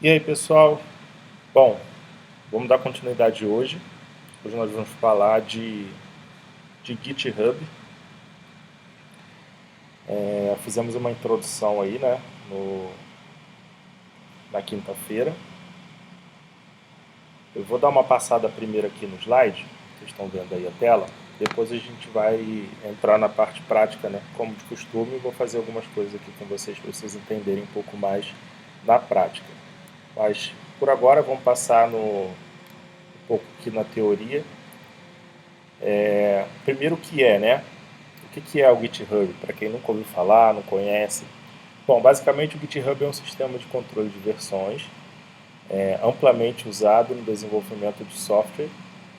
E aí, pessoal? Bom, vamos dar continuidade hoje. Hoje nós vamos falar de GitHub. Fizemos uma introdução aí, né, na quinta-feira. Eu vou dar uma passada primeiro aqui no slide, vocês estão vendo aí a tela. Depois a gente vai entrar na parte prática, né, como de costume. Vou fazer algumas coisas aqui com vocês para vocês entenderem um pouco mais na prática. Mas, por agora, vamos passar um pouco aqui na teoria. Primeiro, o que é, né? O que é o GitHub? Para quem nunca ouviu falar, não conhece. Bom, basicamente o GitHub é um sistema de controle de versões amplamente usado no desenvolvimento de software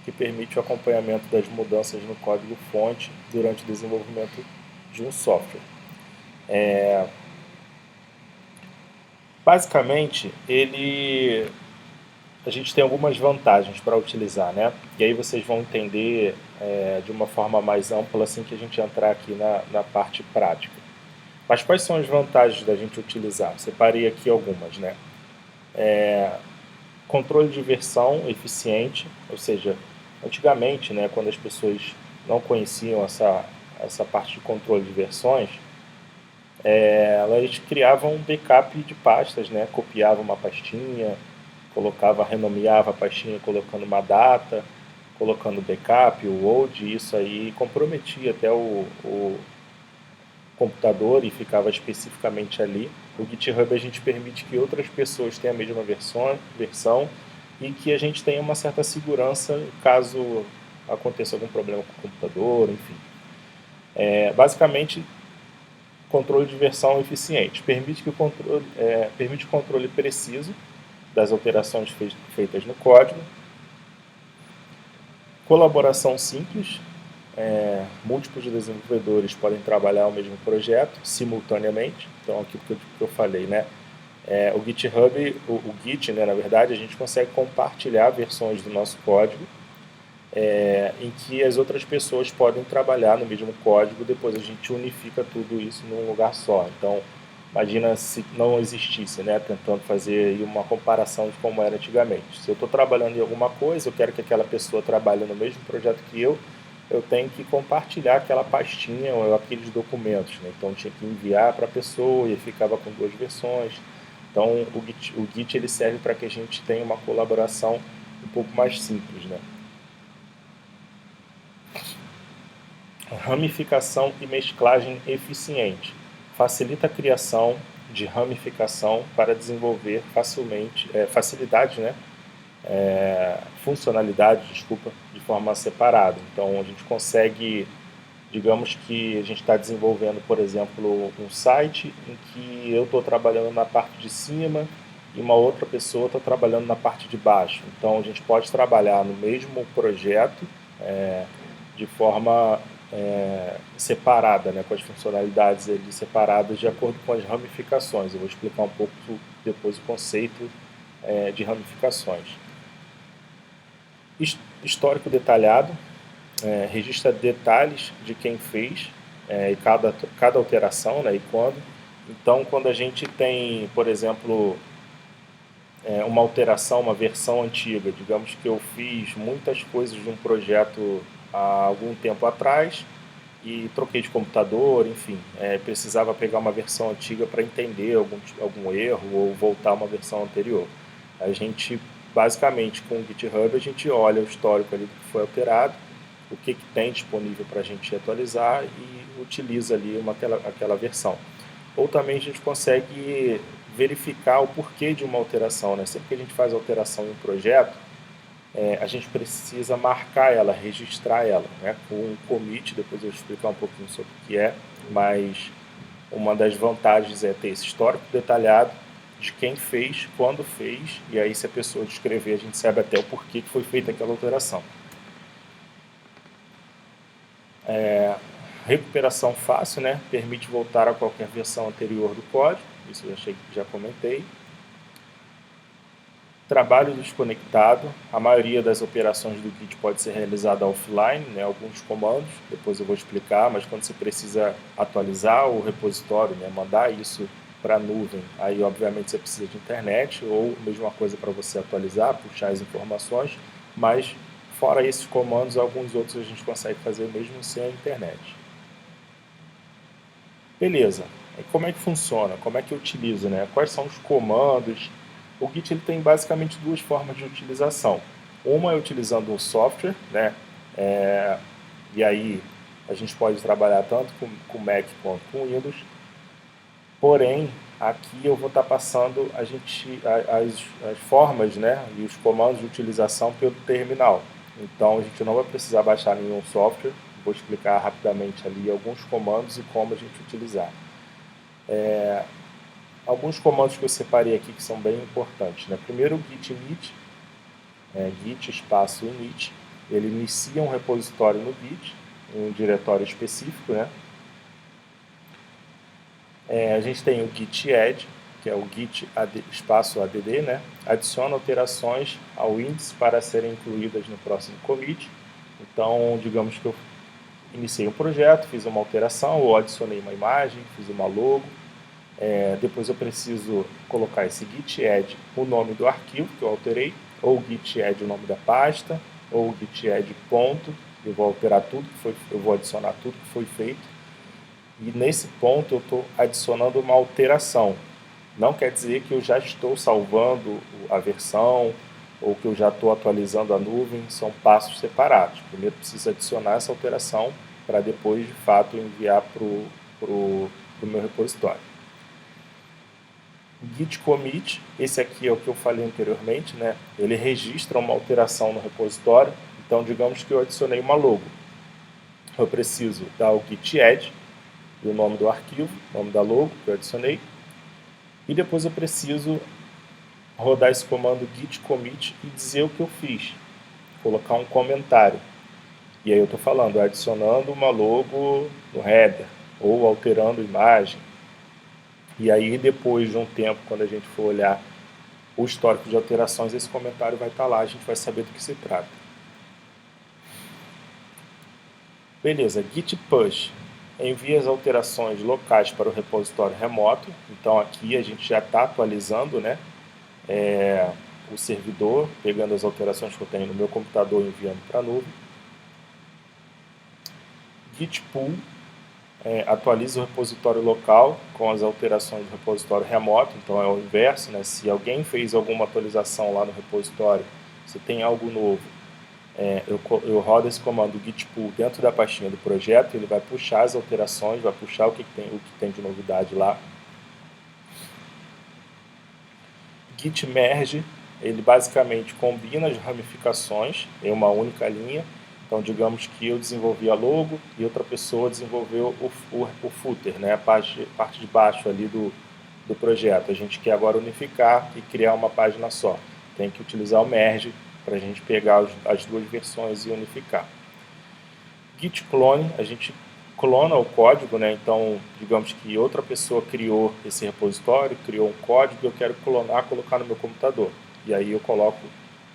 que permite o acompanhamento das mudanças no código-fonte durante o desenvolvimento de um software. Basicamente, a gente tem algumas vantagens para utilizar, né? E aí vocês vão entender de uma forma mais ampla assim que a gente entrar aqui na parte prática. Mas quais são as vantagens da gente utilizar? Separei aqui algumas, né? Controle de versão eficiente, ou seja, antigamente, né, quando as pessoas não conheciam essa parte de controle de versões, elas criavam um backup de pastas, né? Copiavam uma pastinha, renomeava a pastinha colocando uma data, colocando backup, o load, isso aí comprometia até o computador e ficava especificamente ali. O GitHub a gente permite que outras pessoas tenham a mesma versão e que a gente tenha uma certa segurança caso aconteça algum problema com o computador, enfim. Basicamente, controle de versão eficiente. Permite controle preciso das alterações feitas no código. Colaboração simples. Múltiplos desenvolvedores podem trabalhar o mesmo projeto simultaneamente. Então, aquilo que eu falei, né? O GitHub, o Git, né, na verdade, a gente consegue compartilhar versões do nosso código em que as outras pessoas podem trabalhar no mesmo código, depois a gente unifica tudo isso num lugar só. Então, imagina se não existisse, né, tentando fazer aí uma comparação de como era antigamente. Se eu estou trabalhando em alguma coisa, eu quero que aquela pessoa trabalhe no mesmo projeto que eu tenho que compartilhar aquela pastinha ou aqueles documentos, né? Então, eu tinha que enviar para a pessoa e ficava com duas versões. Então, o Git ele serve para que a gente tenha uma colaboração um pouco mais simples, né? Ramificação e mesclagem eficiente. Facilita a criação de ramificação para desenvolver facilidades, né? Funcionalidades, desculpa, de forma separada. Então a gente consegue, digamos que a gente está desenvolvendo, por exemplo, um site em que eu estou trabalhando na parte de cima e uma outra pessoa está trabalhando na parte de baixo. Então a gente pode trabalhar no mesmo projeto de forma separada, né, com as funcionalidades separadas de acordo com as ramificações. Eu vou explicar um pouco depois o conceito de ramificações. Histórico detalhado, registra detalhes de quem fez e cada alteração, né, e quando. Então, quando a gente tem, por exemplo, uma alteração, uma versão antiga, digamos que eu fiz muitas coisas de um projeto há algum tempo atrás e troquei de computador, enfim, precisava pegar uma versão antiga para entender algum erro ou voltar a uma versão anterior. A gente, basicamente, com o GitHub, a gente olha o histórico ali do que foi alterado, o que tem disponível para a gente atualizar e utiliza ali aquela versão. Ou também a gente consegue verificar o porquê de uma alteração, né? Sempre que a gente faz alteração em um projeto, a gente precisa marcar ela, registrar ela, né? Com um commit, depois eu vou explicar um pouquinho sobre o que é, mas uma das vantagens é ter esse histórico detalhado de quem fez, quando fez, e aí se a pessoa descrever, a gente sabe até o porquê que foi feita aquela alteração. Recuperação fácil, né? Permite voltar a qualquer versão anterior do código, isso eu já comentei. Trabalho desconectado, a maioria das operações do Git pode ser realizada offline, né? Alguns comandos, depois eu vou explicar, mas quando você precisa atualizar o repositório, né? Mandar isso para a nuvem, aí obviamente você precisa de internet, ou mesma coisa para você atualizar, puxar as informações, mas fora esses comandos, alguns outros a gente consegue fazer mesmo sem a internet. Beleza, e como é que funciona? Como é que eu utilizo, né? Quais são os comandos? O Git ele tem basicamente duas formas de utilização. Uma é utilizando um software, né? E aí a gente pode trabalhar tanto com Mac quanto com Windows. Porém, aqui eu vou estar passando as formas, né, e os comandos de utilização pelo terminal. Então a gente não vai precisar baixar nenhum software. Vou explicar rapidamente ali alguns comandos e como a gente utilizar. Alguns comandos que eu separei aqui que são bem importantes, né? Primeiro o git init, git espaço init, ele inicia um repositório no Git, um diretório específico, né? A gente tem o git add, que é o git espaço add, né? Adiciona alterações ao índice para serem incluídas no próximo commit. Então, digamos que eu iniciei um projeto, fiz uma alteração, ou adicionei uma imagem, fiz uma logo. Depois eu preciso colocar esse git add o nome do arquivo que eu alterei, ou o git add o nome da pasta, ou o git add ponto. Eu vou alterar tudo que foi, eu vou adicionar tudo que foi feito. E nesse ponto eu estou adicionando uma alteração. Não quer dizer que eu já estou salvando a versão ou que eu já estou atualizando a nuvem, são passos separados. Primeiro preciso adicionar essa alteração para depois, de fato, enviar para o meu repositório. Git commit, esse aqui é o que eu falei anteriormente, né? Ele registra uma alteração no repositório. Então, digamos que eu adicionei uma logo. Eu preciso dar o git add, e o nome do arquivo, o nome da logo que eu adicionei. E depois eu preciso rodar esse comando git commit e dizer o que eu fiz. Colocar um comentário. E aí eu estou falando, adicionando uma logo no header, ou alterando imagem. E aí depois de um tempo, quando a gente for olhar o histórico de alterações, esse comentário vai estar lá, a gente vai saber do que se trata. Beleza, git push envia as alterações locais para o repositório remoto. Então aqui a gente já está atualizando, né, o servidor, pegando as alterações que eu tenho no meu computador e enviando para a nuvem. Git pull atualiza o repositório local com as alterações do repositório remoto. Então é o inverso, né? Se alguém fez alguma atualização lá no repositório, se tem algo novo, eu rodo esse comando git pull dentro da pastinha do projeto, ele vai puxar as alterações, vai puxar o que tem de novidade lá. Git merge, ele basicamente combina as ramificações em uma única linha. Então, digamos que eu desenvolvi a logo e outra pessoa desenvolveu o footer, né? a parte de baixo ali do projeto. A gente quer agora unificar e criar uma página só. Tem que utilizar o merge para a gente pegar as duas versões e unificar. Git clone, a gente clona o código, né? Então, digamos que outra pessoa criou esse repositório, criou um código e eu quero clonar, colocar no meu computador. E aí eu coloco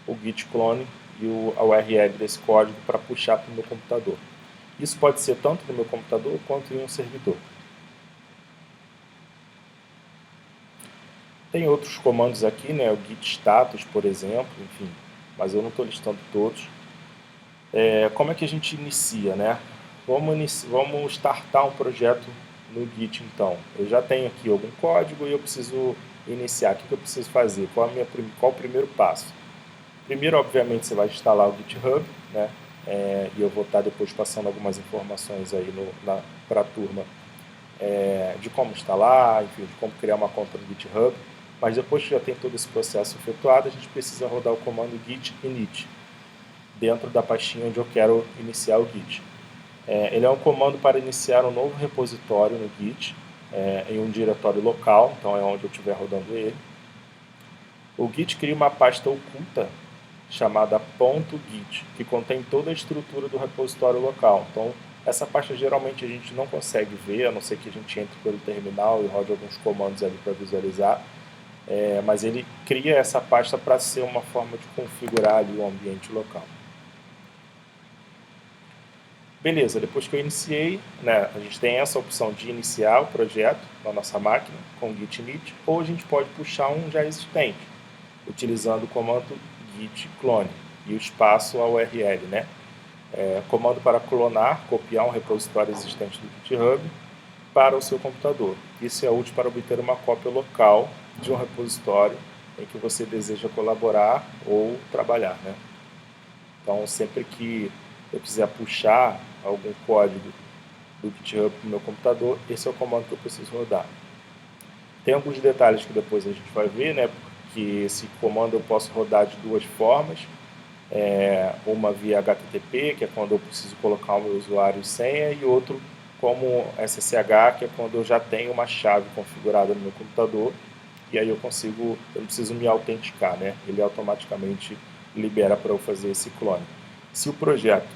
o git clone e a URL desse código para puxar para o meu computador. Isso pode ser tanto no meu computador quanto em um servidor. Tem outros comandos aqui, né? O git status, por exemplo, enfim, mas eu não estou listando todos. Como é que a gente inicia, né? Vamos startar um projeto no Git, então. Eu já tenho aqui algum código e eu preciso iniciar. O que eu preciso fazer? Qual o primeiro passo? Primeiro, obviamente, você vai instalar o GitHub, né? E eu vou estar depois passando algumas informações aí para a turma de como instalar, enfim, de como criar uma conta no GitHub. Mas depois que já tem todo esse processo efetuado, a gente precisa rodar o comando git init dentro da pastinha onde eu quero iniciar o Git. Ele é um comando para iniciar um novo repositório no Git, em um diretório local, então é onde eu estiver rodando ele. O Git cria uma pasta oculta chamada .git, que contém toda a estrutura do repositório local. Então, essa pasta geralmente a gente não consegue ver, a não ser que a gente entre pelo terminal e rode alguns comandos ali para visualizar. Mas ele cria essa pasta para ser uma forma de configurar ali o ambiente local. Beleza, depois que eu iniciei, né, a gente tem essa opção de iniciar o projeto na nossa máquina com o git init, ou a gente pode puxar um já existente, utilizando o comando git clone e o espaço a URL, né? Comando para clonar, copiar um repositório existente do GitHub para o seu computador. Isso é útil para obter uma cópia local de um repositório em que você deseja colaborar ou trabalhar, né? Então, sempre que eu quiser puxar algum código do GitHub para o meu computador, esse é o comando que eu preciso rodar. Tem alguns detalhes que depois a gente vai ver, né? Porque esse comando eu posso rodar de duas formas. Uma via HTTP, que é quando eu preciso colocar o meu usuário e senha, e outro como SSH, que é quando eu já tenho uma chave configurada no meu computador, e aí eu não preciso me autenticar, né? Ele automaticamente libera para eu fazer esse clone. Se o projeto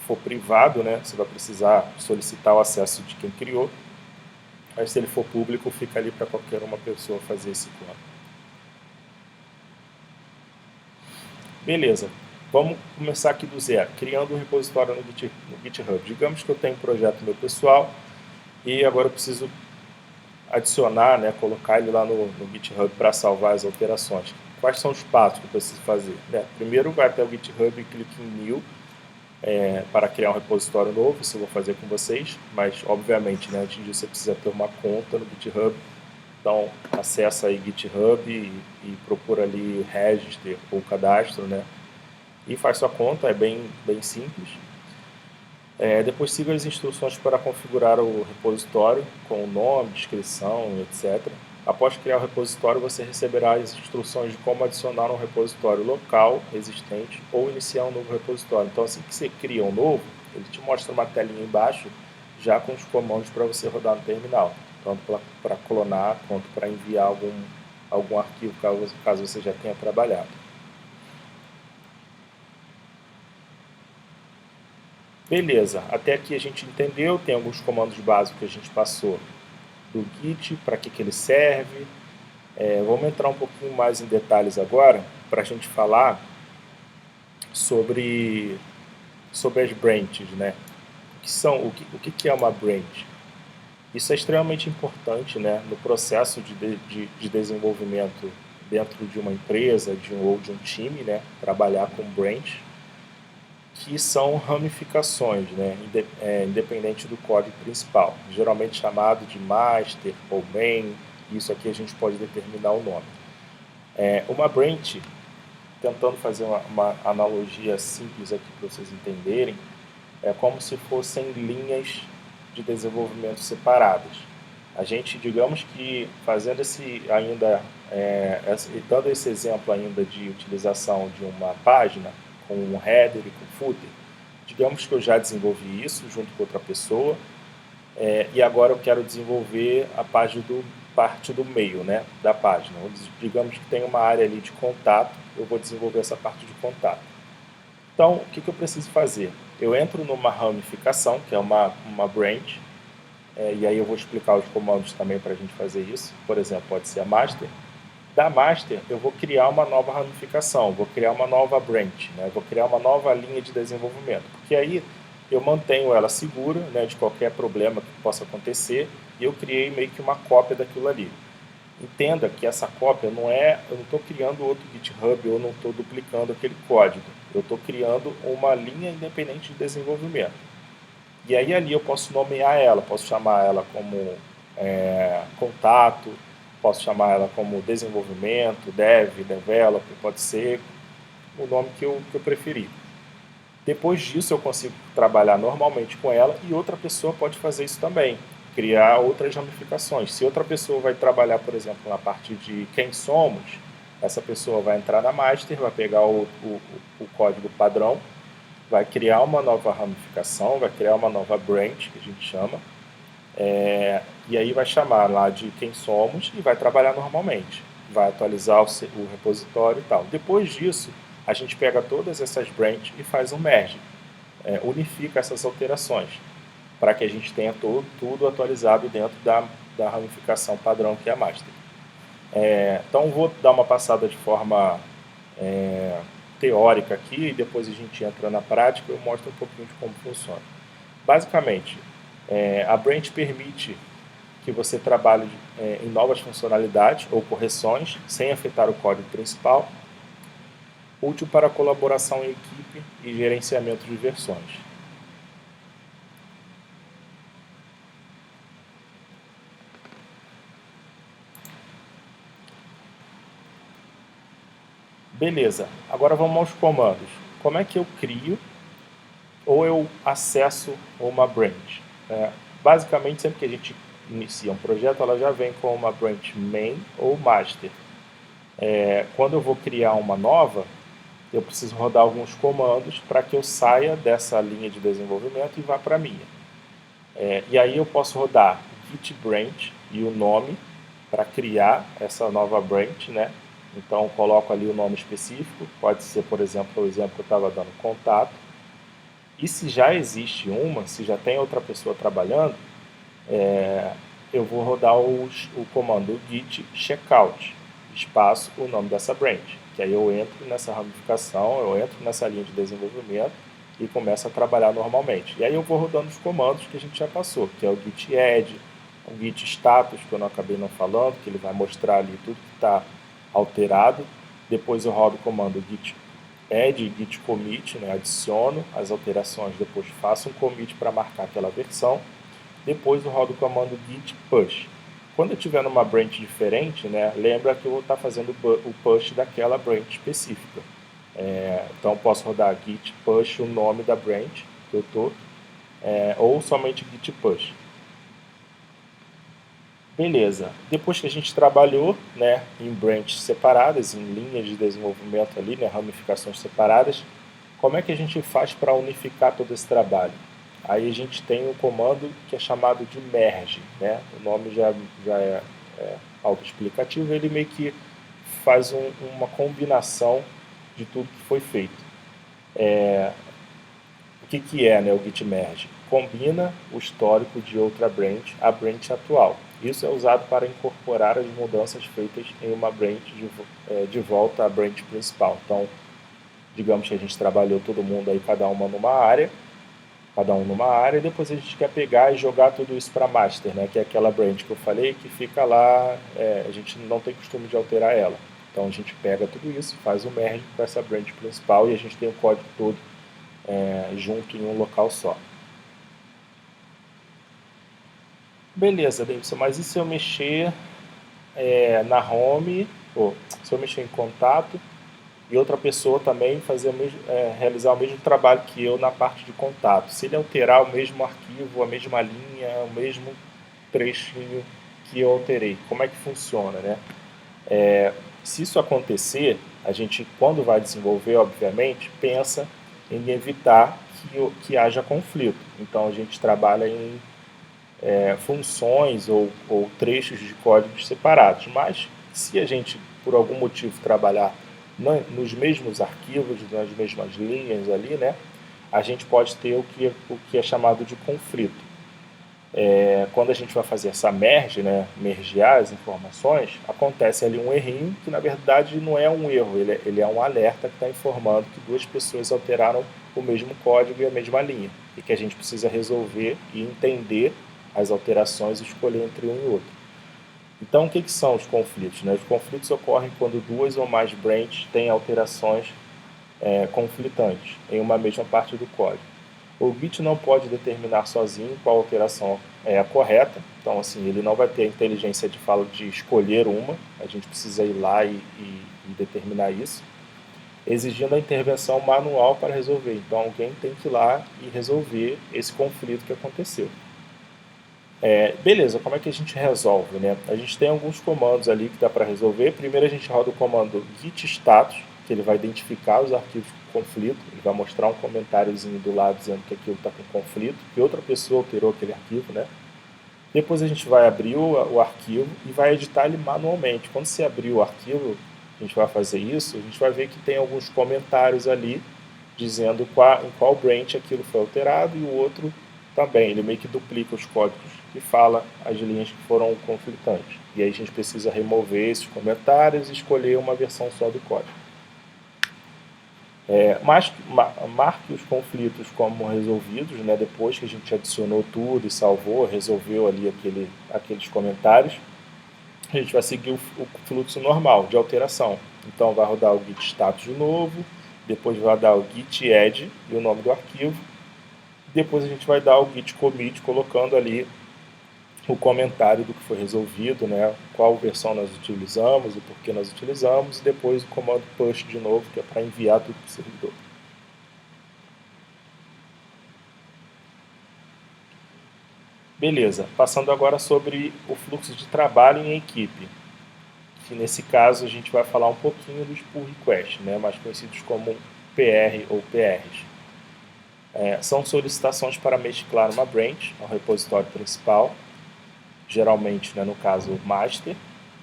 for privado, né, você vai precisar solicitar o acesso de quem criou, mas se ele for público, fica ali para qualquer uma pessoa fazer esse clone. Beleza, vamos começar aqui do zero, criando um repositório no GitHub. Digamos que eu tenho um projeto meu pessoal e agora eu preciso adicionar, né, colocar ele lá no GitHub para salvar as alterações. Quais são os passos que eu preciso fazer? Primeiro vai até o GitHub e clique em New para criar um repositório novo, isso eu vou fazer com vocês, mas obviamente, né, antes disso você precisa ter uma conta no GitHub. Então acessa aí GitHub e procura ali Register ou cadastro, né? E faz sua conta, é bem simples. Depois siga as instruções para configurar o repositório com o nome, descrição, etc. Após criar o repositório, você receberá as instruções de como adicionar um repositório local existente ou iniciar um novo repositório. Então, assim que você cria um novo, ele te mostra uma telinha embaixo já com os comandos para você rodar no terminal, tanto para clonar quanto para enviar algum arquivo caso você já tenha trabalhado. Beleza, até aqui a gente entendeu, tem alguns comandos básicos que a gente passou do Git, para que ele serve. Vamos entrar um pouquinho mais em detalhes agora para a gente falar sobre as branches, né? O que é uma branch? Isso é extremamente importante, né, no processo de desenvolvimento dentro de uma empresa ou de um time, né, trabalhar com branch, que são ramificações, né, independente do código principal, geralmente chamado de master ou main. Isso aqui a gente pode determinar o nome. Uma branch, tentando fazer uma analogia simples aqui para vocês entenderem, é como se fossem linhas de desenvolvimento separadas. A gente, digamos que fazendo dando esse exemplo ainda de utilização de uma página com um header e com footer, digamos que eu já desenvolvi isso junto com outra pessoa, e agora eu quero desenvolver a parte do meio, né, da página. Digamos que tem uma área ali de contato, eu vou desenvolver essa parte de contato. Então, o que eu preciso fazer? Eu entro numa ramificação, que é uma branch, e aí eu vou explicar os comandos também para a gente fazer isso. Por exemplo, pode ser a master. Da master, eu vou criar uma nova ramificação, vou criar uma nova branch, né? Vou criar uma nova linha de desenvolvimento, porque aí eu mantenho ela segura, né, de qualquer problema que possa acontecer, e eu criei meio que uma cópia daquilo ali. Entenda que essa cópia eu não estou criando outro GitHub, eu não estou duplicando aquele código, eu estou criando uma linha independente de desenvolvimento. E aí ali eu posso nomear ela, posso chamar ela como contato, posso chamar ela como desenvolvimento, developer, pode ser o nome que eu preferir. Depois disso eu consigo trabalhar normalmente com ela e outra pessoa pode fazer isso também, criar outras ramificações. Se outra pessoa vai trabalhar, por exemplo, na parte de quem somos, essa pessoa vai entrar na master, vai pegar o código padrão, vai criar uma nova ramificação, vai criar uma nova branch, que a gente chama, e aí vai chamar lá de quem somos e vai trabalhar normalmente. Vai atualizar o repositório e tal. Depois disso, a gente pega todas essas branches e faz um merge. Unifica essas alterações para que a gente tenha tudo atualizado dentro da ramificação padrão que é a master. Então vou dar uma passada de forma teórica aqui e depois a gente entra na prática e eu mostro um pouquinho de como funciona. Basicamente, a branch permite que você trabalhe em novas funcionalidades ou correções sem afetar o código principal, útil para colaboração em equipe e gerenciamento de versões. Beleza, agora vamos aos comandos. Como é que eu crio ou eu acesso uma branch? Basicamente, sempre que a gente inicia um projeto, ela já vem com uma branch main ou master. Quando eu vou criar uma nova, eu preciso rodar alguns comandos para que eu saia dessa linha de desenvolvimento e vá para a minha. E aí eu posso rodar git branch e o nome para criar essa nova branch, né? Então eu coloco ali o nome específico, pode ser, por exemplo, o exemplo que eu estava dando, contato. E se já existe uma, se já tem outra pessoa trabalhando, eu vou rodar o comando git checkout, espaço, o nome dessa branch. Que aí eu entro nessa ramificação, eu entro nessa linha de desenvolvimento e começo a trabalhar normalmente. E aí eu vou rodando os comandos que a gente já passou, que é o git add, o git status, que eu não acabei não falando, que ele vai mostrar ali tudo que está alterado. Depois eu rodo o comando git add e git commit, né? Adiciono as alterações, depois faço um commit para marcar aquela versão. Depois eu rodo o comando git push. Quando eu estiver numa branch diferente, né, lembra que eu vou estar fazendo o push daquela branch específica. Então eu posso rodar git push, o nome da branch que eu estou, ou somente git push. Beleza, depois que a gente trabalhou, né, em branches separadas, em linhas de desenvolvimento ali, né, ramificações separadas, como é que a gente faz para unificar todo esse trabalho? Aí a gente tem um comando que é chamado de merge, né? O nome já é autoexplicativo, ele meio que faz uma combinação de tudo que foi feito. O que é, né, o git merge? Combina o histórico de outra branch à branch atual. Isso é usado para incorporar as mudanças feitas em uma branch de volta à branch principal. Então, digamos que a gente trabalhou todo mundo aí, cada um numa área, e depois a gente quer pegar e jogar tudo isso para master, né, que é aquela branch que eu falei que fica lá, a gente não tem costume de alterar ela. Então a gente pega tudo isso, faz o merge com essa branch principal e a gente tem o código todo junto em um local só. Beleza, Davidson, mas e se eu mexer na home, ou se eu mexer em contato e outra pessoa também realizar o mesmo trabalho que eu na parte de contato? Se ele alterar o mesmo arquivo, a mesma linha, o mesmo trechinho que eu alterei, como é que funciona, né? Se isso acontecer, a gente, quando vai desenvolver, obviamente, pensa em evitar que haja conflito. Então a gente trabalha em funções ou trechos de códigos separados. Mas se a gente, por algum motivo, trabalhar nos mesmos arquivos, nas mesmas linhas ali, né, a gente pode ter o que é chamado de conflito. Quando a gente vai fazer essa merge, né, mergear as informações, acontece ali um errinho que na verdade não é um erro, ele é um alerta que está informando que duas pessoas alteraram o mesmo código e a mesma linha, e que a gente precisa resolver e entender as alterações e escolher entre um e outro. Então, o que são os conflitos, né? Os conflitos ocorrem quando duas ou mais branches têm alterações conflitantes em uma mesma parte do código. O Git não pode determinar sozinho qual alteração é a correta, então assim, ele não vai ter a inteligência de escolher uma, a gente precisa ir lá e determinar isso, exigindo a intervenção manual para resolver. Então alguém tem que ir lá e resolver esse conflito que aconteceu. Beleza, como é que a gente resolve, né? A gente tem alguns comandos ali que dá para resolver. Primeiro a gente roda o comando git status, que ele vai identificar os arquivos com conflito, ele vai mostrar um comentáriozinho do lado dizendo que aquilo está com conflito, que outra pessoa alterou aquele arquivo, né? Depois a gente vai abrir o arquivo e vai editar ele manualmente. Quando você abrir o arquivo, a gente vai fazer isso, a gente vai ver que tem alguns comentários ali dizendo em qual branch aquilo foi alterado e o outro também. Ele meio que duplica os códigos e fala as linhas que foram conflitantes. E aí a gente precisa remover esses comentários e escolher uma versão só do código. Marque os conflitos como resolvidos, né? Depois que a gente adicionou tudo e salvou, resolveu ali aqueles comentários, a gente vai seguir o fluxo normal de alteração. Então vai rodar o git status de novo, depois vai dar o git add e o nome do arquivo, depois a gente vai dar o git commit colocando ali o comentário do que foi resolvido, né? Qual versão nós utilizamos, o porquê nós utilizamos, e depois o comando push de novo, que é para enviar tudo para o servidor. Beleza, passando agora sobre o fluxo de trabalho em equipe, que nesse caso a gente vai falar um pouquinho dos pull requests, né, mais conhecidos como PR ou PRs. São solicitações para mesclar uma branch ao repositório principal, geralmente, né, no caso, master.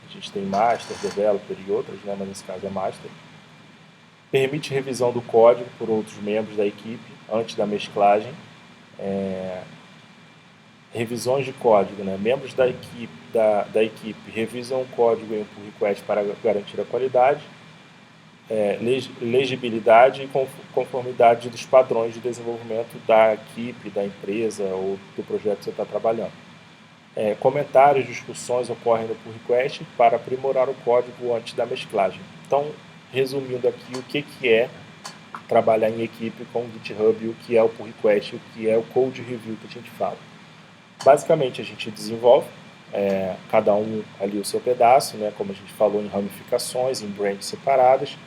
A gente tem master, developer e outras, né, mas nesse caso é master. Permite revisão do código por outros membros da equipe antes da mesclagem. Revisões de código, né? Membros da equipe revisam o código em um pull request para garantir a qualidade, legibilidade e conformidade dos padrões de desenvolvimento da equipe, da empresa ou do projeto que você está trabalhando. Comentários, discussões ocorrem no pull request para aprimorar o código antes da mesclagem. Então, resumindo aqui, o que é trabalhar em equipe com o GitHub, o que é o pull request, o que é o code review que a gente fala. Basicamente, a gente desenvolve, cada um ali o seu pedaço, né, como a gente falou, em ramificações, em branches separadas.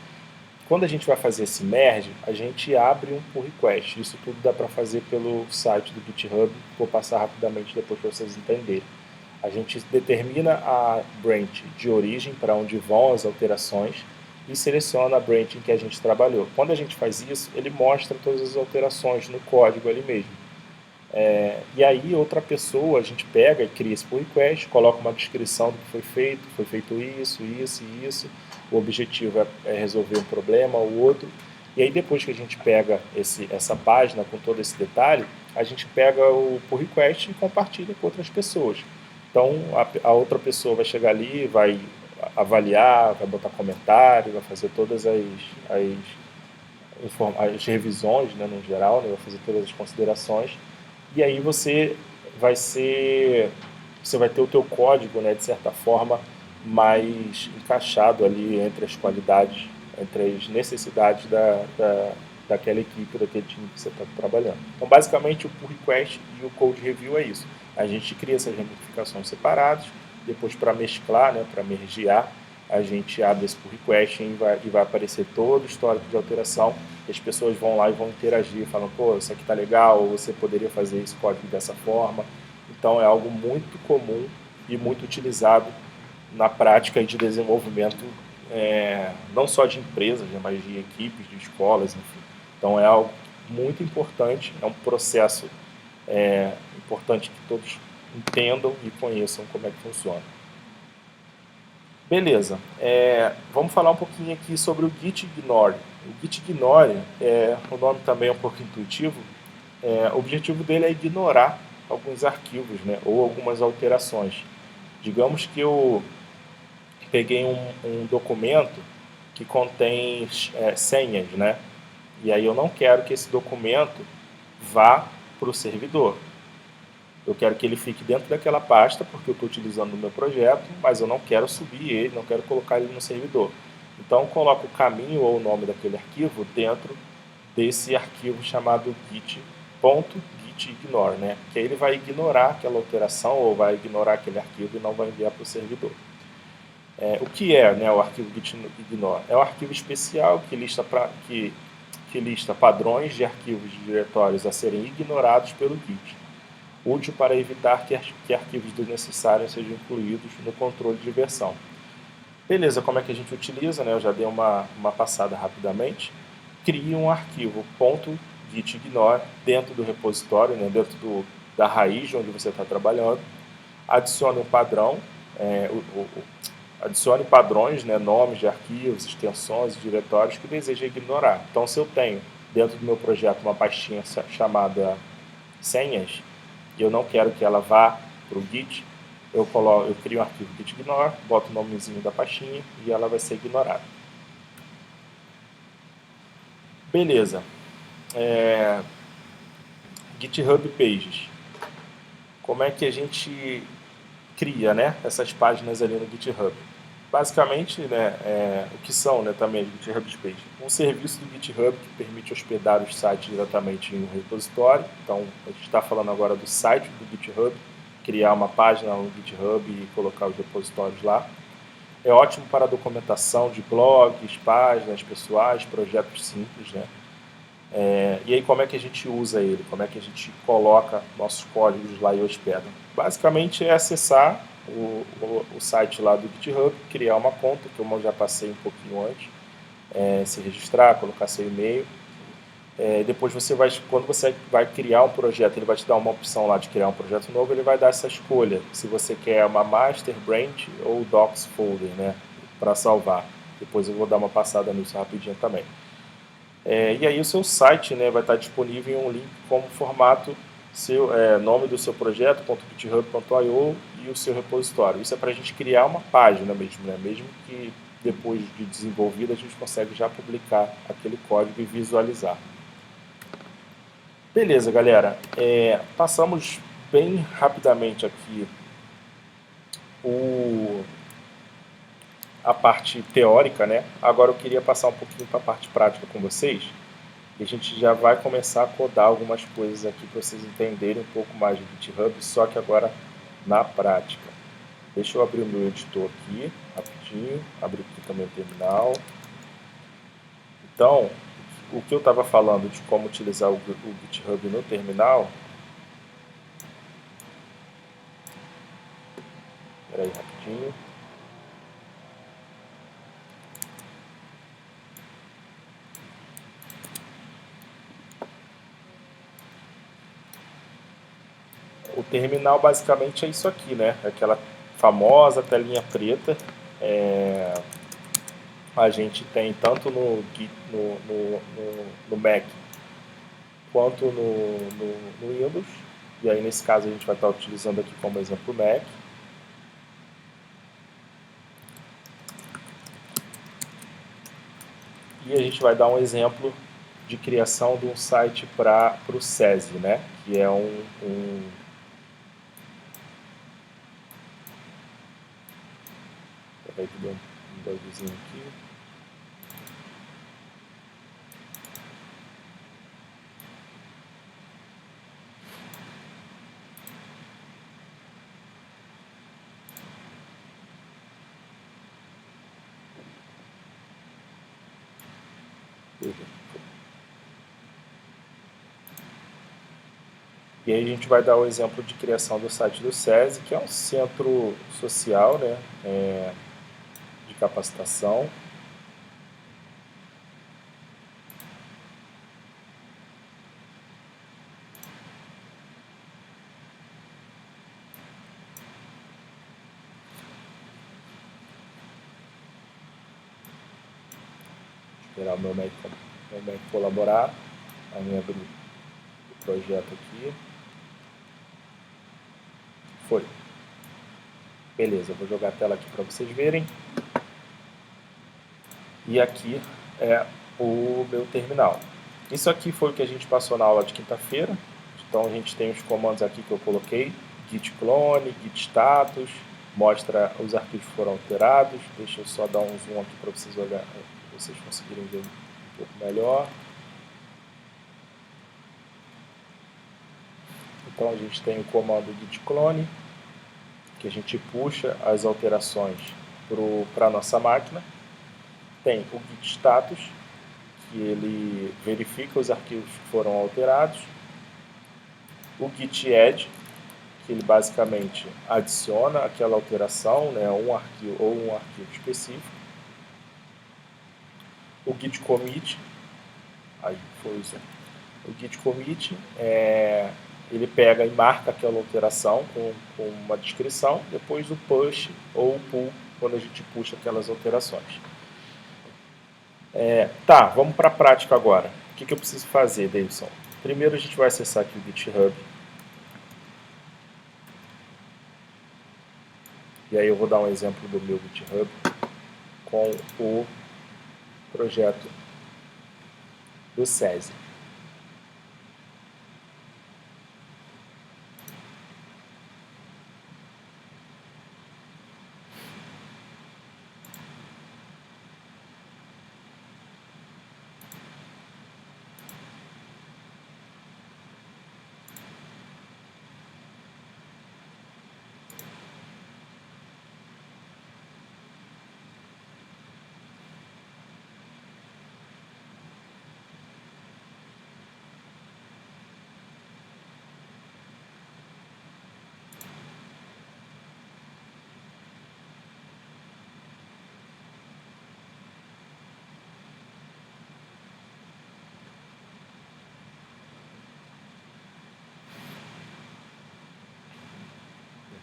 Quando a gente vai fazer esse merge, a gente abre um pull request. Isso tudo dá para fazer pelo site do GitHub. Vou passar rapidamente depois para vocês entenderem. A gente determina a branch de origem, para onde vão as alterações, e seleciona a branch em que a gente trabalhou. Quando a gente faz isso, ele mostra todas as alterações no código ali mesmo. E aí outra pessoa, a gente pega e cria esse pull request, coloca uma descrição do que foi feito isso, isso e isso. O objetivo é resolver um problema ou outro. E aí depois que a gente pega essa página com todo esse detalhe, a gente pega o pull request e compartilha com outras pessoas. Então a outra pessoa vai chegar ali, vai avaliar, vai botar comentário, vai fazer todas as revisões, né, no geral, né, vai fazer todas as considerações. E aí você vai ter o teu código, né, de certa forma, mais encaixado ali entre as qualidades, entre as necessidades daquela equipe, daquele time que você está trabalhando. Então, basicamente, o pull request e o code review é isso. A gente cria essas ramificações separadas, depois para mesclar, né, para mergear, a gente abre esse pull request e vai aparecer todo o histórico de alteração. E as pessoas vão lá e vão interagir, falando, pô, isso aqui tá legal, ou você poderia fazer esse código dessa forma. Então é algo muito comum e muito utilizado na prática de desenvolvimento, não só de empresas, né, mas de equipes, de escolas, enfim. Então é algo muito importante, é um processo importante que todos entendam e conheçam como é que funciona. Beleza, vamos falar um pouquinho aqui sobre o Git Ignore. O Git Ignore, o nome também é um pouco intuitivo, o objetivo dele é ignorar alguns arquivos, né, ou algumas alterações. Digamos que eu peguei um documento que contém senhas, né, e aí eu não quero que esse documento vá para o servidor. Eu quero que ele fique dentro daquela pasta, porque eu estou utilizando no meu projeto, mas eu não quero subir ele, não quero colocar ele no servidor. Então, eu coloco o caminho ou o nome daquele arquivo dentro desse arquivo chamado git.gitignore, né? Que aí ele vai ignorar aquela alteração ou vai ignorar aquele arquivo e não vai enviar para o servidor. O que é, né, o arquivo gitignore? É um arquivo especial que lista padrões de arquivos de diretórios a serem ignorados pelo Git, útil para evitar que arquivos desnecessários sejam incluídos no controle de versão. Beleza, como é que a gente utiliza, né? Eu já dei uma passada rapidamente. Crie um arquivo .gitignore dentro do repositório, né? Dentro da raiz de onde você está trabalhando. Adicione um padrão, adicione padrões, né? Nomes de arquivos, extensões, diretórios que deseja ignorar. Então, se eu tenho dentro do meu projeto uma pastinha chamada senhas, e eu não quero que ela vá para o Git, eu crio um arquivo gitignore, boto o nomezinho da pastinha e ela vai ser ignorada. Beleza. GitHub Pages. Como é que a gente cria, né, essas páginas ali no GitHub? Basicamente, né, o que são, né, também os GitHub Pages? Um serviço do GitHub que permite hospedar os sites diretamente em um repositório. Então, a gente está falando agora do site do GitHub, criar uma página no GitHub e colocar os repositórios lá. É ótimo para documentação de blogs, páginas pessoais, projetos simples, né? E aí como é que a gente usa ele? Como é que a gente coloca nossos códigos lá e hospeda? Basicamente é acessar o site lá do GitHub, criar uma conta, que eu já passei um pouquinho antes, se registrar, colocar seu e-mail. Depois quando você vai criar um projeto, ele vai te dar uma opção lá de criar um projeto novo, ele vai dar essa escolha, se você quer uma master branch ou docs folder, né, para salvar. Depois eu vou dar uma passada nisso rapidinho também. E aí o seu site, né, vai estar disponível em um link como formato, nome do seu projeto, .github.io e o seu repositório. Isso é para a gente criar uma página mesmo, né? Mesmo que depois de desenvolvida a gente consegue já publicar aquele código e visualizar. Beleza, galera. Passamos bem rapidamente aqui a parte teórica, né? Agora eu queria passar um pouquinho para a parte prática com vocês. E a gente já vai começar a codar algumas coisas aqui para vocês entenderem um pouco mais do GitHub, só que agora na prática. Deixa eu abrir o meu editor aqui, rapidinho. Abrir aqui também o terminal. Então, o que eu estava falando de como utilizar o GitHub no terminal. Espera aí, rapidinho. O terminal basicamente é isso aqui, né? Aquela famosa telinha preta. A gente tem tanto no Mac quanto no Windows. E aí nesse caso a gente vai estar utilizando aqui como exemplo o Mac. E a gente vai dar um exemplo de criação de um site para o SESI, né? Que é Peraí que deu um bugzinho aqui. E aí a gente vai dar o exemplo de criação do site do SESI, que é um centro social, né, de capacitação. Esperar o meu Mac colaborar. Aí abrir o projeto aqui. Foi. Beleza, eu vou jogar a tela aqui para vocês verem. E aqui é o meu terminal. Isso aqui foi o que a gente passou na aula de quinta-feira. Então a gente tem os comandos aqui que eu coloquei. Git clone, git status, mostra os arquivos que foram alterados. Deixa eu só dar um zoom aqui para vocês olharem, para vocês conseguirem ver um pouco melhor. Então a gente tem o comando git clone, que a gente puxa as alterações para a nossa máquina. Tem o git status, que ele verifica os arquivos que foram alterados. O git add, que ele basicamente adiciona aquela alteração, né, um arquivo específico. O git commit, aí foi isso. O git commit ele pega e marca aquela alteração com uma descrição, depois o push ou o pull, quando a gente puxa aquelas alterações. Tá, vamos para a prática agora. O que eu preciso fazer, Davidson? Primeiro a gente vai acessar aqui o GitHub. E aí eu vou dar um exemplo do meu GitHub com o projeto do SESI.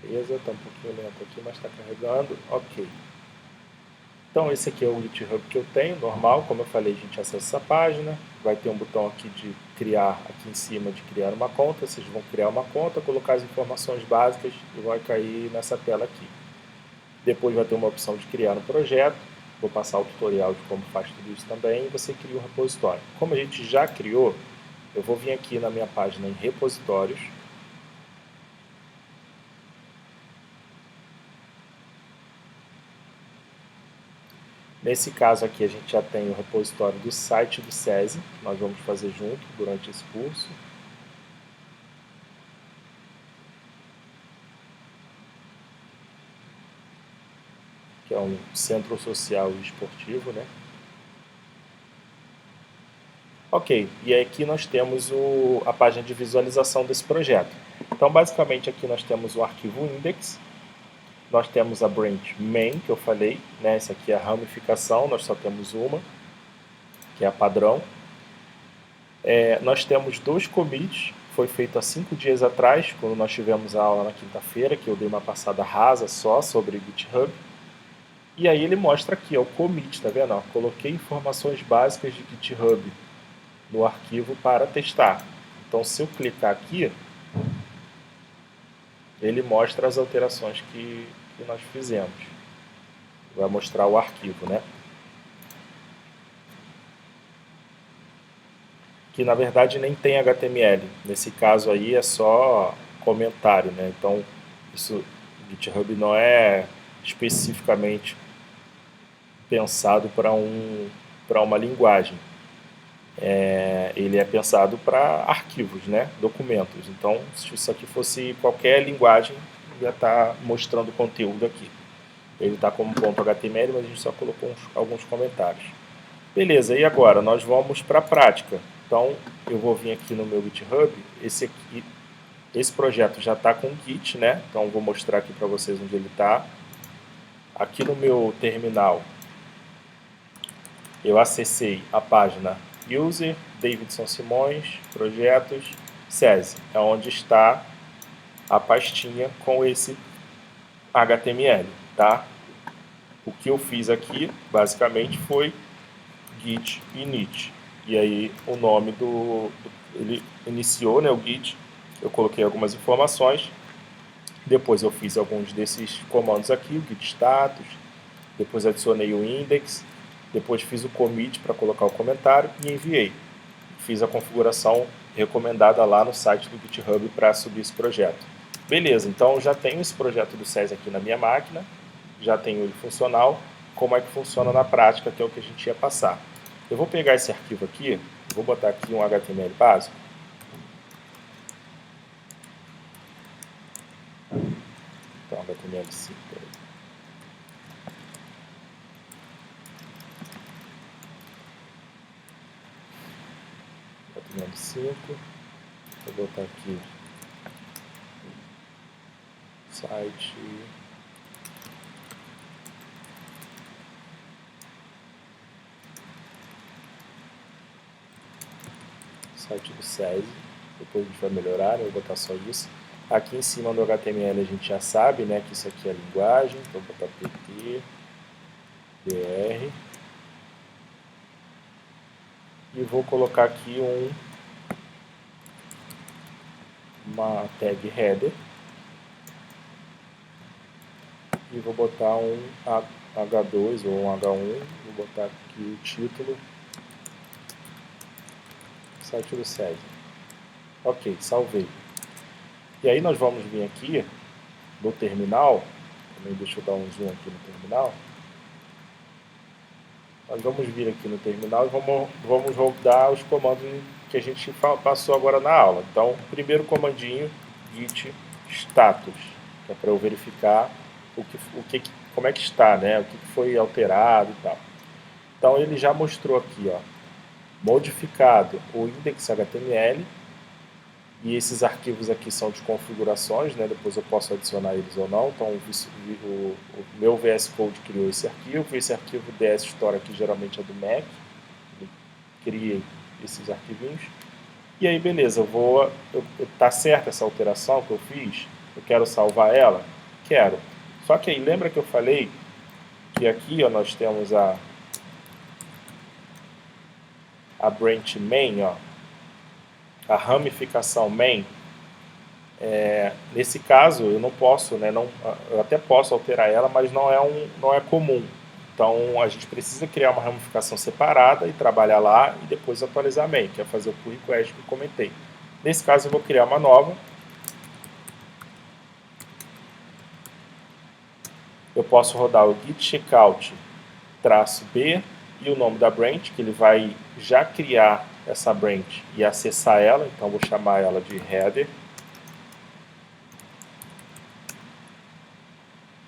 Beleza, está um pouquinho lento aqui, mas está carregando. Ok. Então esse aqui é o GitHub que eu tenho, normal. Como eu falei, a gente acessa essa página. Vai ter um botão aqui de criar, aqui em cima, de criar uma conta. Vocês vão criar uma conta, colocar as informações básicas e vai cair nessa tela aqui. Depois vai ter uma opção de criar um projeto. Vou passar o tutorial de como faz tudo isso também. E você cria um repositório. Como a gente já criou, eu vou vir aqui na minha página em repositórios. Nesse caso aqui a gente já tem o repositório do site do SESI, nós vamos fazer junto durante esse curso. Que é um centro social e esportivo, né? Ok, e aqui nós temos a página de visualização desse projeto. Então basicamente aqui nós temos o arquivo index, nós temos a branch main, que eu falei, né? Essa aqui é a ramificação, nós só temos uma, que é a padrão. Nós temos 2 commits, foi feito há 5 dias atrás, quando nós tivemos a aula na quinta-feira, que eu dei uma passada rasa só sobre GitHub. E aí ele mostra aqui, ó, o commit, tá vendo? Ó, coloquei informações básicas de GitHub no arquivo para testar. Então se eu clicar aqui, ele mostra as alterações que nós fizemos. Vai mostrar o arquivo, né? Que na verdade nem tem HTML. Nesse caso aí é só comentário, né? Então isso, o GitHub não é especificamente pensado para uma linguagem. Ele é pensado para arquivos, né? Documentos. Então, se isso aqui fosse qualquer linguagem, ia estar mostrando o conteúdo aqui. Ele está como ponto HTML, mas a gente só colocou alguns comentários. Beleza, e agora? Nós vamos para a prática. Então, eu vou vir aqui no meu GitHub. Esse projeto já está com Git, né? Então, vou mostrar aqui para vocês onde ele está. Aqui no meu terminal, eu acessei a página User, Davidson Simões, Projetos, SESI. É onde está a pastinha com esse HTML, tá? O que eu fiz aqui, basicamente, foi git init. E aí o nome ele iniciou, né, o git. Eu coloquei algumas informações. Depois eu fiz alguns desses comandos aqui, o git status. Depois adicionei o index. Depois fiz o commit para colocar o comentário e enviei. Fiz a configuração recomendada lá no site do GitHub para subir esse projeto. Beleza, então já tenho esse projeto do SESI aqui na minha máquina, já tenho ele funcional. Como é que funciona na prática, que é o que a gente ia passar. Eu vou pegar esse arquivo aqui, vou botar aqui um HTML básico. Então, HTML5. HTML5. Vou botar aqui site. Site do SESI. Depois a gente vai melhorar, eu vou botar só isso. Aqui em cima do HTML a gente já sabe, né, que isso aqui é a linguagem. Então vou botar pt, br. E vou colocar aqui uma tag header. E vou botar um H2 ou um H1. Vou botar aqui o título. site do César. Ok, salvei. E aí nós vamos vir aqui no terminal, também deixa eu dar um zoom aqui no terminal. Nós vamos vir aqui no terminal e vamos rodar os comandos que a gente passou agora na aula. Então, primeiro comandinho, git status, que é para eu verificar como é que está, né? O que foi alterado e tal. Então, ele já mostrou aqui, ó, modificado o index.html, e esses arquivos aqui são de configurações, né? Depois eu posso adicionar eles ou não. Então o meu VS Code criou esse arquivo DS Store aqui geralmente é do Mac, eu criei esses arquivinhos. E aí beleza, tá certa essa alteração que eu fiz, eu quero salvar ela? Quero. Só que aí lembra que eu falei que aqui ó, nós temos a branch main, ó, a ramificação main. Nesse caso eu não posso, né, eu até posso alterar ela, mas não é comum. Então a gente precisa criar uma ramificação separada e trabalhar lá e depois atualizar a main, que é fazer o pull request que eu comentei. Nesse caso eu vou criar uma nova. Eu posso rodar o git checkout -b e o nome da branch, que ele vai já criar essa branch e acessar ela, então vou chamar ela de header.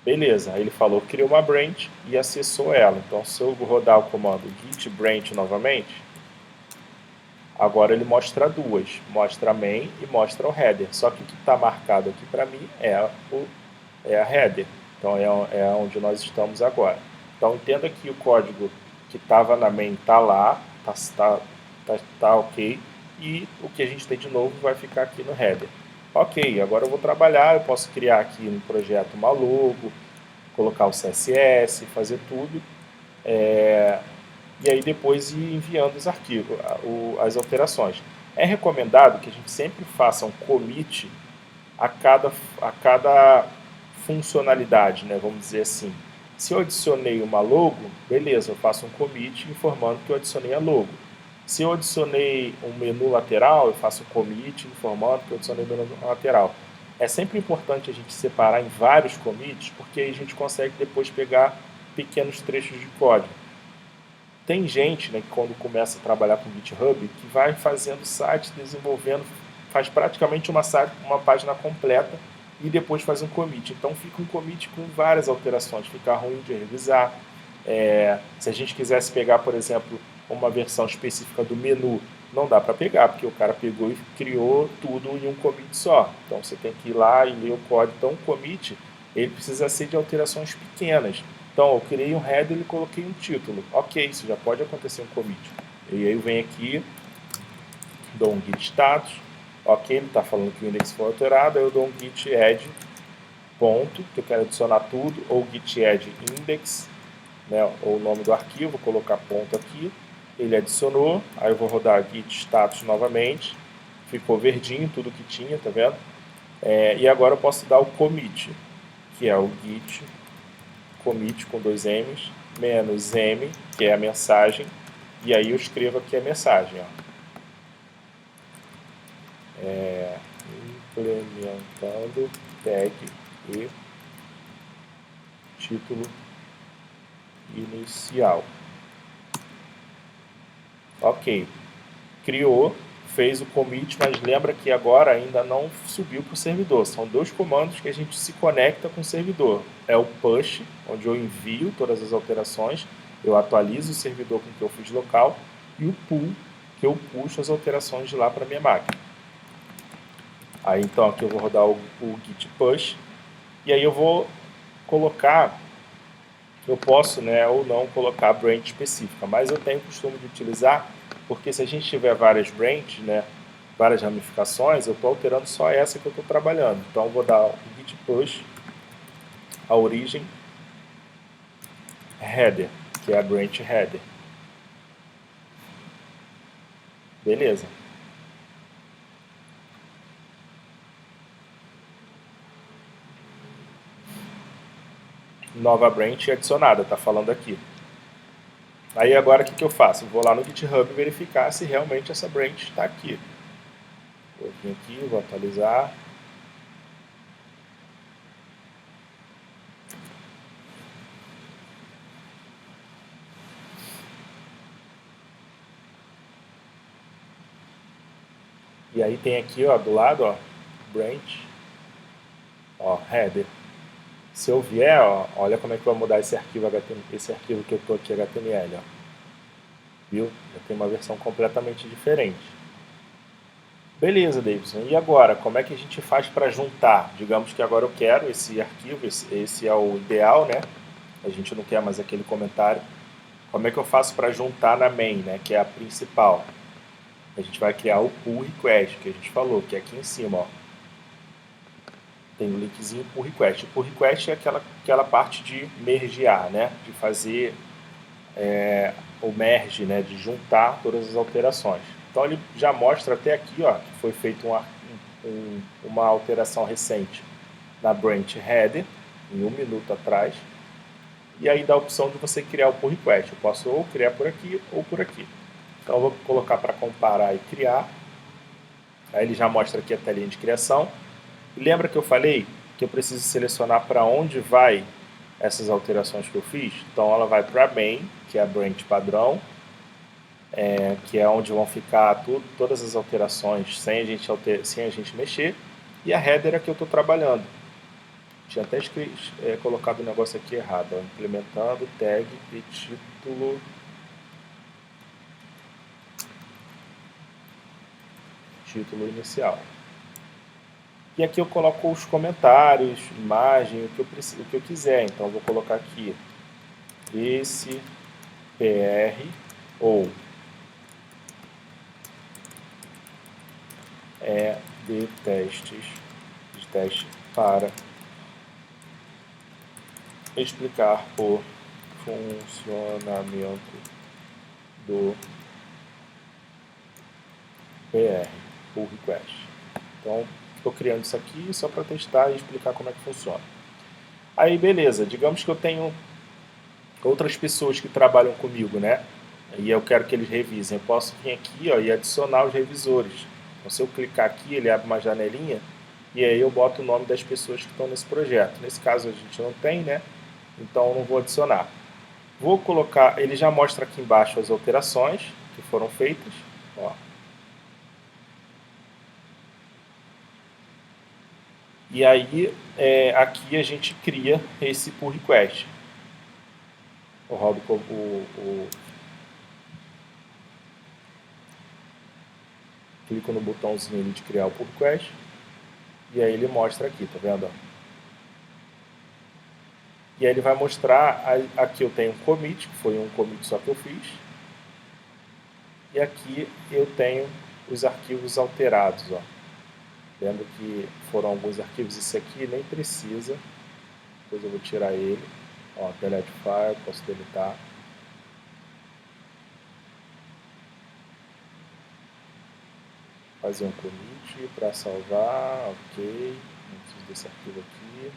Beleza, aí ele falou que criou uma branch e acessou ela. Então, se eu rodar o comando git branch novamente, agora ele mostra duas. Mostra a main e mostra o header. Só que o que está marcado aqui para mim é a header. Então, é onde nós estamos agora. Então, entenda que o código que estava na main está lá, tá ok. E o que a gente tem de novo vai ficar aqui no header. Ok, agora eu vou trabalhar, eu posso criar aqui no projeto uma logo, colocar o CSS, fazer tudo, e aí depois ir enviando os arquivos, as alterações. É recomendado que a gente sempre faça um commit a cada funcionalidade, né, vamos dizer assim. Se eu adicionei uma logo, beleza, eu faço um commit informando que eu adicionei a logo. Se eu adicionei um menu lateral, eu faço um commit informando que eu adicionei o menu lateral. É sempre importante a gente separar em vários commits, porque aí a gente consegue depois pegar pequenos trechos de código. Tem gente, né, que quando começa a trabalhar com GitHub, que vai fazendo site, desenvolvendo, faz praticamente uma página completa e depois faz um commit. Então fica um commit com várias alterações, fica ruim de revisar. Se a gente quisesse pegar, por exemplo, uma versão específica do menu, não dá para pegar, porque o cara pegou e criou tudo em um commit só. Então você tem que ir lá e ler o código. Então o commit ele precisa ser de alterações pequenas. Então eu criei um header e coloquei um título. Ok, isso já pode acontecer um commit. E aí eu venho aqui, dou um git status. Ok, ele está falando que o index foi alterado, aí eu dou um git add ponto, que eu quero adicionar tudo, ou git add index, né, ou o nome do arquivo, vou colocar ponto aqui. Ele adicionou, aí eu vou rodar git status novamente, ficou verdinho tudo que tinha, tá vendo? E agora eu posso dar o commit, que é o git commit com 2 M's, menos M, que é a mensagem, e aí eu escrevo aqui a mensagem, ó. Implementando tag e título inicial. Ok, criou, fez o commit, mas lembra que agora ainda não subiu para o servidor. São dois comandos que a gente se conecta com o servidor. É o push, onde eu envio todas as alterações, eu atualizo o servidor com o que eu fiz local, e o pull, que eu puxo as alterações de lá para a minha máquina. Aí então aqui eu vou rodar o git push, e aí eu vou colocar, eu posso, né, ou não colocar a branch específica, mas eu tenho o costume de utilizar, porque se a gente tiver várias branches, né, várias ramificações, eu estou alterando só essa que eu estou trabalhando. Então eu vou dar o git push, a origem, header, que é a branch header. Beleza. Nova branch adicionada, está falando aqui. Aí agora o que eu faço? Eu vou lá no GitHub verificar se realmente essa branch está aqui. Vou vir aqui, vou atualizar. E aí tem aqui, ó, do lado, ó, branch, ó, header. Se eu vier, ó, olha como é que vai mudar esse arquivo HTML, esse arquivo que eu estou aqui, HTML, ó. Viu? Já tem uma versão completamente diferente. Beleza, Davidson. E agora, como é que a gente faz para juntar? Digamos que agora eu quero esse arquivo, esse é o ideal, né? A gente não quer mais aquele comentário. Como é que eu faço para juntar na main, né? Que é a principal. A gente vai criar o pull request, que a gente falou, que é aqui em cima, ó. Tem o linkzinho pull request. O pull request é aquela parte de mergear, né? De fazer o merge, né? De juntar todas as alterações. Então ele já mostra até aqui, ó, que foi feita uma alteração recente na branch header, em 1 minuto atrás. E aí dá a opção de você criar o pull request. Eu posso ou criar por aqui ou por aqui. Então eu vou colocar para comparar e criar. Aí ele já mostra aqui a telinha de criação. E lembra que eu falei que eu preciso selecionar para onde vai essas alterações que eu fiz? Então ela vai para main, que é a branch padrão, que é onde vão ficar todas as alterações sem a gente mexer. E a header é que eu estou trabalhando. Tinha até colocado o negócio aqui errado. Ó. Implementando tag e título inicial. E aqui eu coloco os comentários, imagem, o que eu quiser. Então eu vou colocar aqui esse PR ou de teste para explicar o funcionamento do PR, pull request. Então, estou criando isso aqui só para testar e explicar como é que funciona. Aí, beleza, digamos que eu tenho outras pessoas que trabalham comigo, né? E eu quero que eles revisem. Eu posso vir aqui, ó, e adicionar os revisores. Então, se eu clicar aqui, ele abre uma janelinha e aí eu boto o nome das pessoas que estão nesse projeto. Nesse caso a gente não tem, né? Então eu não vou adicionar. Vou colocar, ele já mostra aqui embaixo as alterações que foram feitas. Ó. E aí, aqui a gente cria esse pull request. Eu rodo clico no botãozinho ali de criar o pull request. E aí ele mostra aqui, tá vendo? E aí ele vai mostrar, aqui eu tenho um commit, que foi um commit só que eu fiz. E aqui eu tenho os arquivos alterados, ó. Lembra que foram alguns arquivos, esse aqui nem precisa. Depois eu vou tirar ele. Ó, delete file, posso deletar. Fazer um commit para salvar, ok. Não preciso desse arquivo aqui.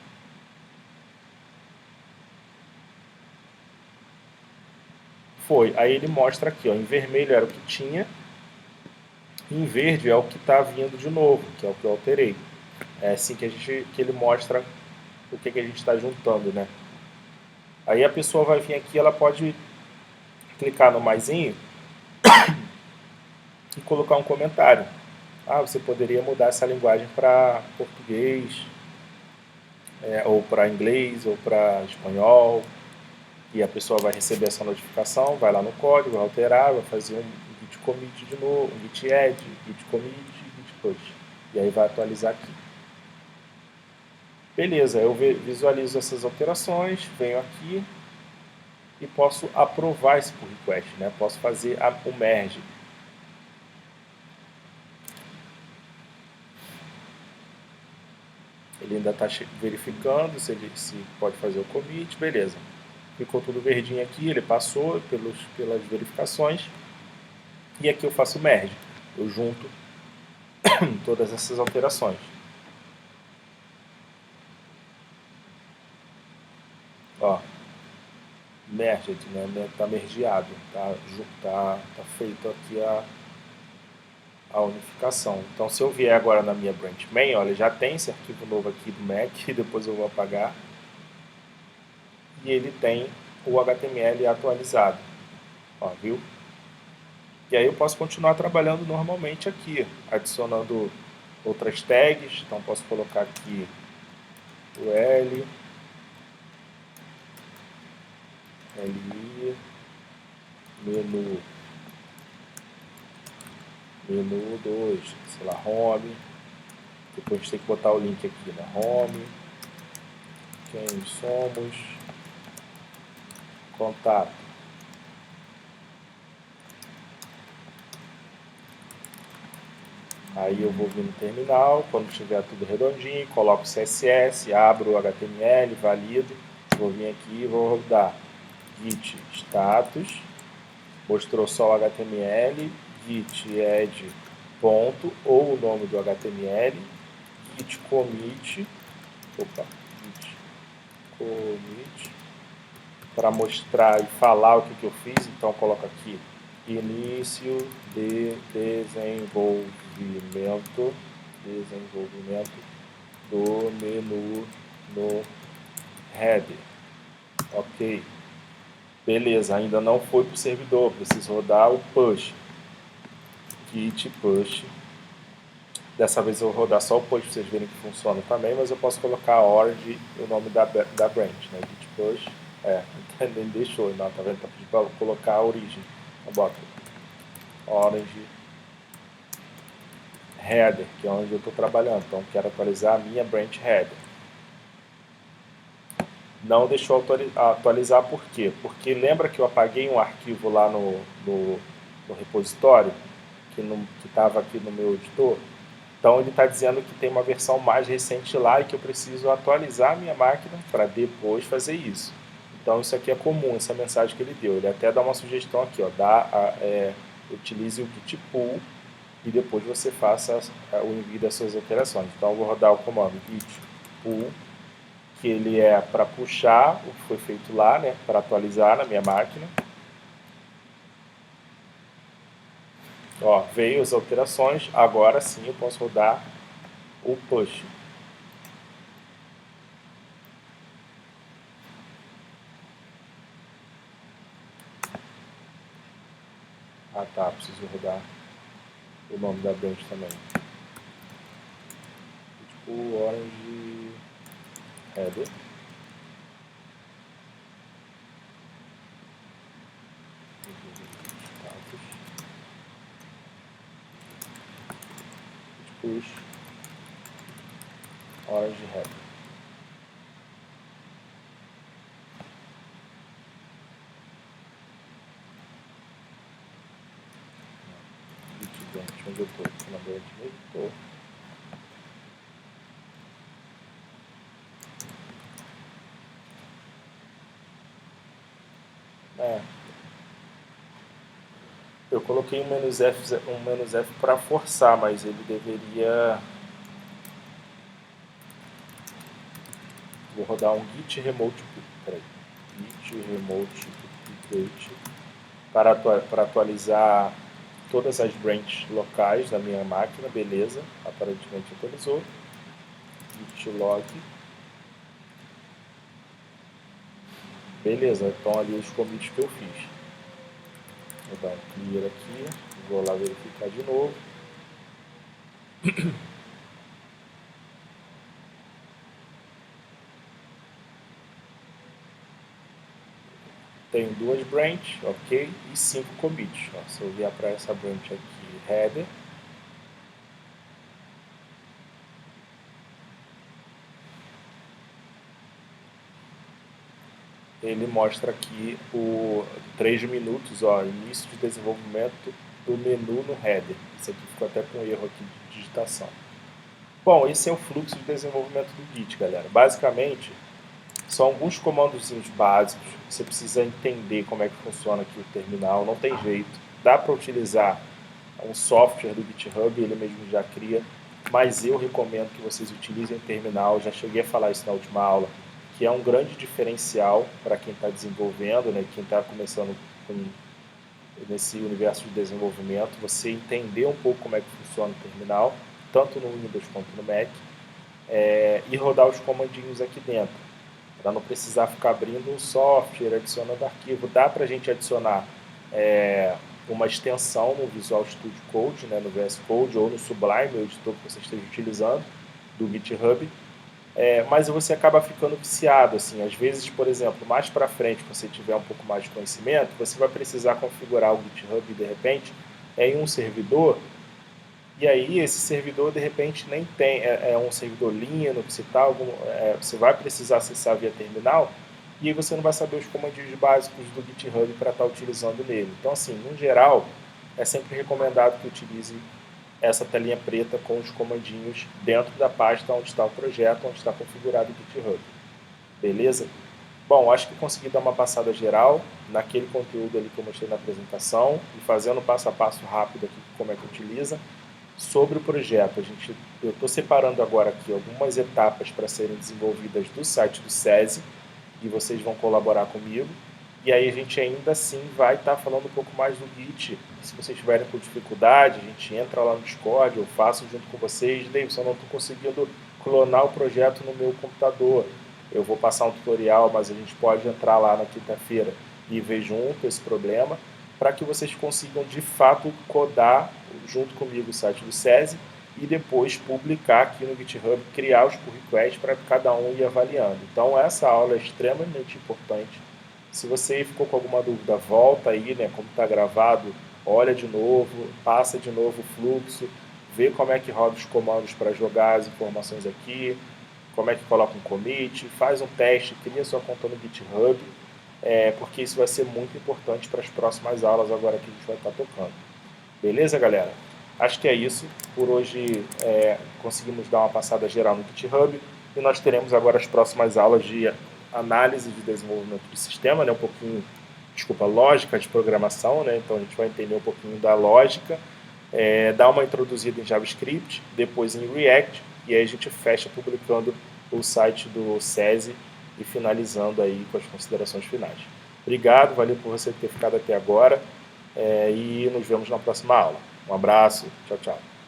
Foi, aí ele mostra aqui, ó, em vermelho era o que tinha, em verde é o que está vindo de novo, que é o que eu alterei. É assim que ele mostra o que a gente está juntando, né? Aí a pessoa vai vir aqui, ela pode clicar no maisinho e colocar um comentário. Ah, você poderia mudar essa linguagem para português, ou para inglês, ou para espanhol. E a pessoa vai receber essa notificação, vai lá no código, vai alterar, vai fazer um git commit de novo, um git add, git commit, git push. E aí vai atualizar aqui. Beleza, eu visualizo essas alterações, venho aqui e posso aprovar esse pull request, né? Posso fazer o merge. Ele ainda está verificando se pode fazer o commit, beleza. Ficou tudo verdinho aqui, ele passou pelas verificações. E aqui eu faço o merge. Eu junto todas essas alterações. Ó, merged, né? Tá mergeado, tá feito aqui a unificação. Então, se eu vier agora na minha branch main, olha, já tem esse arquivo novo aqui do Mac, depois eu vou apagar, e ele tem o HTML atualizado, ó, viu? E aí eu posso continuar trabalhando normalmente aqui, adicionando outras tags. Então posso colocar aqui o L, LI, menu 2, sei lá, home. Depois a gente tem que botar o link aqui na home, quem somos, contato. Aí eu vou vir no terminal, quando tiver tudo redondinho, coloco o CSS, abro o HTML, valido, vou vir aqui e vou rodar git status, mostrou só o HTML, git add ponto, ou o nome do HTML, git commit, git commit, para mostrar e falar o que eu fiz. Então coloco aqui início de desenvolvimento do menu no header. Ok, beleza, ainda não foi para o servidor, preciso rodar o push, git push. Dessa vez eu vou rodar só o push para vocês verem que funciona também, mas eu posso colocar a origin e o nome da branch, né? Git push, nem deixou, não, tá vendo? Tá pedindo para colocar a origem. Então bota origin header, que é onde eu estou trabalhando. Então quero atualizar a minha branch header. Não deixou atualizar por quê? Porque lembra que eu apaguei um arquivo lá no repositório que estava aqui no meu editor? Então ele está dizendo que tem uma versão mais recente lá e que eu preciso atualizar a minha máquina para depois fazer isso. Então isso aqui é comum, essa mensagem que ele deu. Ele até dá uma sugestão aqui, ó, utilize o git pull e depois você faça o envio das suas alterações. Então eu vou rodar o comando git pull, que ele é para puxar o que foi feito lá, né, para atualizar na minha máquina. Ó, veio as alterações, agora sim eu posso rodar o push. Ah tá, preciso rodar o nome da branch também. Tipo orange header. Push orange header. Onde eu estou? Na branch mesmo? Estou. Eu coloquei um "-f", para forçar, mas ele deveria... Vou rodar um git remote update para atualizar todas as branches locais da minha máquina. Beleza, aparentemente atualizou. Git log. Beleza, então ali os commits que eu fiz. Vou dar um clear aqui, vou lá verificar de novo. Tenho 2 branches, ok, e 5 commits. Ó, se eu vier para essa branch aqui, header, ele mostra aqui o 3 minutos, ó, início de desenvolvimento do menu no header. Isso aqui ficou até com erro aqui de digitação. Bom, esse é o fluxo de desenvolvimento do Git, galera. Basicamente, são alguns comandozinhos básicos. Você precisa entender como é que funciona aqui o terminal. Não tem jeito. Dá para utilizar um software do GitHub, ele mesmo já cria. Mas eu recomendo que vocês utilizem o terminal. Já cheguei a falar isso na última aula, que é um grande diferencial para quem está desenvolvendo, né, quem está começando nesse universo de desenvolvimento, você entender um pouco como é que funciona o terminal, tanto no Windows quanto no Mac, e rodar os comandinhos aqui dentro, para não precisar ficar abrindo um software, adicionando arquivo. Dá para a gente adicionar uma extensão no Visual Studio Code, né, no VS Code ou no Sublime, o editor que você esteja utilizando, do GitHub, mas você acaba ficando viciado, assim, às vezes, por exemplo, mais para frente, quando você tiver um pouco mais de conhecimento, você vai precisar configurar o GitHub, de repente, em um servidor, e aí esse servidor, de repente, nem tem, é um servidor Linux e tal, você vai precisar acessar via terminal, e aí você não vai saber os comandos básicos do GitHub para estar utilizando nele. Então, assim, no geral, é sempre recomendado que utilize essa telinha preta com os comandinhos dentro da pasta onde está o projeto, onde está configurado o GitHub. Beleza? Bom, acho que consegui dar uma passada geral naquele conteúdo ali que eu mostrei na apresentação e fazendo passo a passo rápido aqui como é que utiliza. Sobre o projeto, eu estou separando agora aqui algumas etapas para serem desenvolvidas do site do SESI e vocês vão colaborar comigo. E aí a gente ainda assim vai estar falando um pouco mais do Git. Se vocês tiverem com dificuldade, a gente entra lá no Discord, eu faço junto com vocês. Davidson, eu não estou conseguindo clonar o projeto no meu computador. Eu vou passar um tutorial, mas a gente pode entrar lá na quinta-feira e ver junto esse problema, para que vocês consigam de fato codar junto comigo o site do SESI e depois publicar aqui no GitHub, criar os pull requests para cada um ir avaliando. Então essa aula é extremamente importante. Se você ficou com alguma dúvida, volta aí, né, como está gravado, olha de novo, passa de novo o fluxo, vê como é que roda os comandos para jogar as informações aqui, como é que coloca um commit, faz um teste, cria sua conta no GitHub, porque isso vai ser muito importante para as próximas aulas agora que a gente vai estar tocando. Beleza, galera? Acho que é isso. Por hoje conseguimos dar uma passada geral no GitHub e nós teremos agora as próximas aulas de análise de desenvolvimento de sistema, né? Lógica de programação, né? Então a gente vai entender um pouquinho da lógica, dar uma introduzida em JavaScript, depois em React, e aí a gente fecha publicando o site do SESI e finalizando aí com as considerações finais. Obrigado, valeu por você ter ficado até agora, e nos vemos na próxima aula. Um abraço, tchau, tchau.